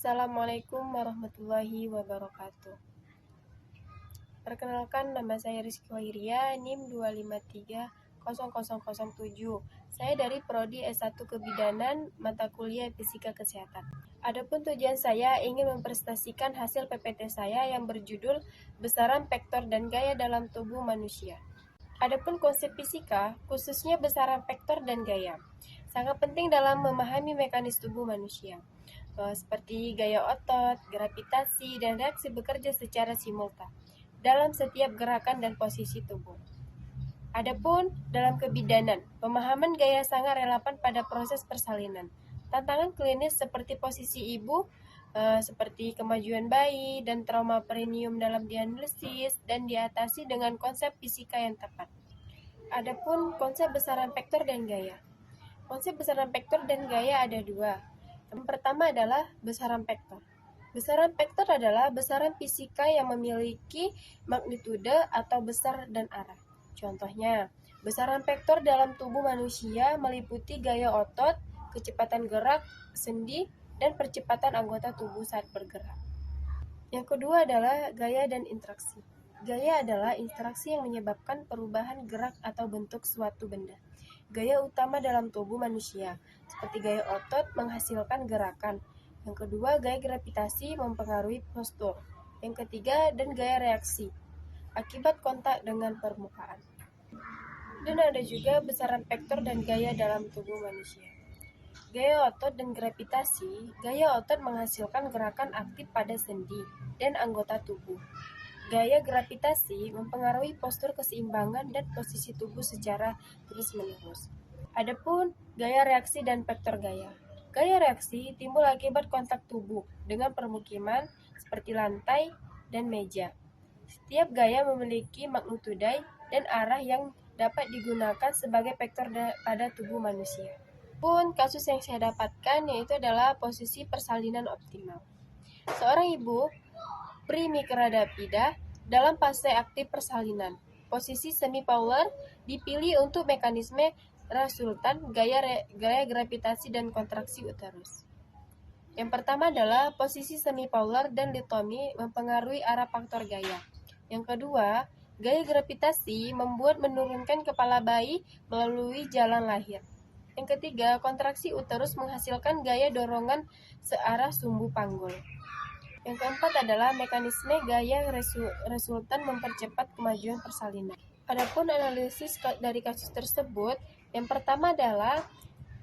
Assalamualaikum warahmatullahi wabarakatuh. Perkenalkan, nama saya Rizky Wairia, NIM 2530007. Saya dari Prodi S1 Kebidanan, mata kuliah Fisika Kesehatan. Adapun tujuan saya ingin mempresentasikan hasil PPT saya yang berjudul Besaran Vektor dan Gaya dalam Tubuh Manusia. Adapun konsep fisika, khususnya besaran vektor dan gaya, sangat penting dalam memahami mekanisme tubuh manusia, seperti gaya otot, gravitasi, dan reaksi bekerja secara simultan dalam setiap gerakan dan posisi tubuh. Adapun dalam kebidanan, pemahaman gaya sangat relevan pada proses persalinan. Tantangan klinis seperti posisi ibu, seperti kemajuan bayi dan trauma perineum dalam dianalisis dan diatasi dengan konsep fisika yang tepat. Adapun konsep besaran vektor dan gaya. Konsep besaran vektor dan gaya ada dua. Yang pertama adalah besaran vektor. Besaran vektor adalah besaran fisika yang memiliki magnitude atau besar dan arah. Contohnya, besaran vektor dalam tubuh manusia meliputi gaya otot, kecepatan gerak, sendi, dan percepatan anggota tubuh saat bergerak. Yang kedua adalah gaya dan interaksi. Gaya adalah interaksi yang menyebabkan perubahan gerak atau bentuk suatu benda. Gaya utama dalam tubuh manusia, seperti gaya otot, menghasilkan gerakan. Yang kedua, gaya gravitasi mempengaruhi postur. Yang ketiga, dan gaya reaksi, akibat kontak dengan permukaan. Dan ada juga besaran vektor dan gaya dalam tubuh manusia. Gaya otot dan gravitasi, gaya otot menghasilkan gerakan aktif pada sendi dan anggota tubuh. Gaya gravitasi mempengaruhi postur keseimbangan dan posisi tubuh secara terus-menerus. Adapun gaya reaksi dan vektor gaya. Gaya reaksi timbul akibat kontak tubuh dengan permukiman seperti lantai dan meja. Setiap gaya memiliki magnitude dan arah yang dapat digunakan sebagai vektor pada tubuh manusia. Pun kasus yang saya dapatkan yaitu adalah posisi persalinan optimal. Seorang ibu primikradapida dalam fase aktif persalinan. Posisi semi-polar dipilih untuk mekanisme resultan gaya gravitasi dan kontraksi uterus. Yang pertama adalah posisi semi-polar dan litomi mempengaruhi arah faktor gaya. Yang kedua, gaya gravitasi membuat menurunkan kepala bayi melalui jalan lahir. Yang ketiga, kontraksi uterus menghasilkan gaya dorongan searah sumbu panggul. Yang keempat adalah mekanisme gaya resultan mempercepat kemajuan persalinan. Adapun analisis dari kasus tersebut, yang pertama adalah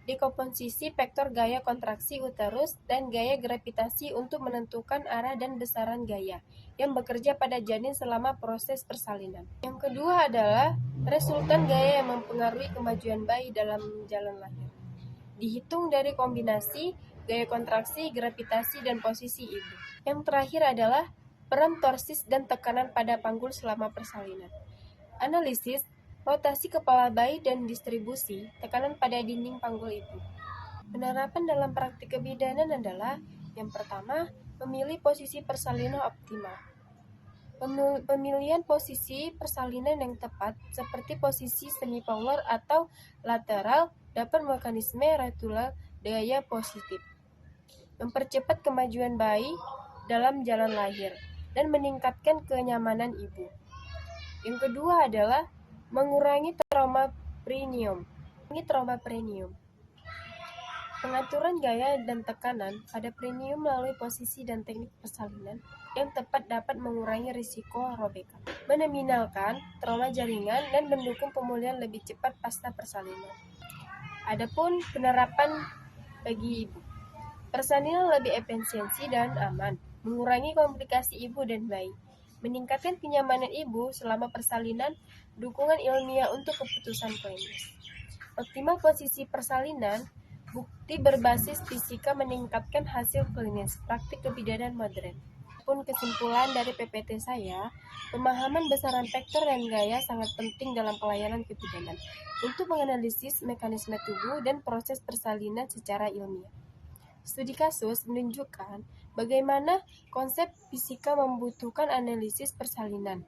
dekomposisi vektor gaya kontraksi uterus dan gaya gravitasi untuk menentukan arah dan besaran gaya yang bekerja pada janin selama proses persalinan. Yang kedua adalah resultan gaya yang mempengaruhi kemajuan bayi dalam jalan lahir. Dihitung dari kombinasi gaya kontraksi, gravitasi, dan posisi ibu. Yang terakhir adalah peran torsis dan tekanan pada panggul selama persalinan. Analisis rotasi kepala bayi dan distribusi tekanan pada dinding panggul ibu. Penerapan dalam praktik kebidanan adalah yang pertama, memilih posisi persalinan optimal. Pemilihan posisi persalinan yang tepat seperti posisi semipolar atau lateral dapat mekanisme reticular gaya positif, mempercepat kemajuan bayi dalam jalan lahir dan meningkatkan kenyamanan ibu. Yang kedua adalah mengurangi trauma perineum. Pengaturan gaya dan tekanan pada perineum melalui posisi dan teknik persalinan yang tepat dapat mengurangi risiko robekan, meminimalkan trauma jaringan, dan mendukung pemulihan lebih cepat pasca persalinan. Adapun penerapan bagi ibu, persalinan lebih efisiensi dan aman, mengurangi komplikasi ibu dan bayi, meningkatkan kenyamanan ibu selama persalinan, dukungan ilmiah untuk keputusan klinis. Optimal posisi persalinan, bukti berbasis fisika meningkatkan hasil klinis praktik kebidanan modern. Pun kesimpulan dari PPT saya, pemahaman besaran vektor dan gaya sangat penting dalam pelayanan kebidanan untuk menganalisis mekanisme tubuh dan proses persalinan secara ilmiah. Studi kasus menunjukkan bagaimana konsep fisika membutuhkan analisis persalinan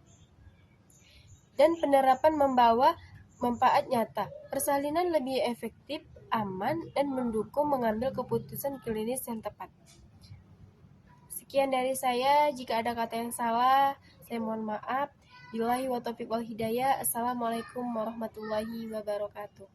dan penerapan membawa manfaat nyata. Persalinan lebih efektif, aman, dan mendukung mengambil keputusan klinis yang tepat. Sekian dari saya, jika ada kata yang salah, saya mohon maaf. Billahi wa taufiq wal hidayah. Assalamualaikum warahmatullahi wabarakatuh.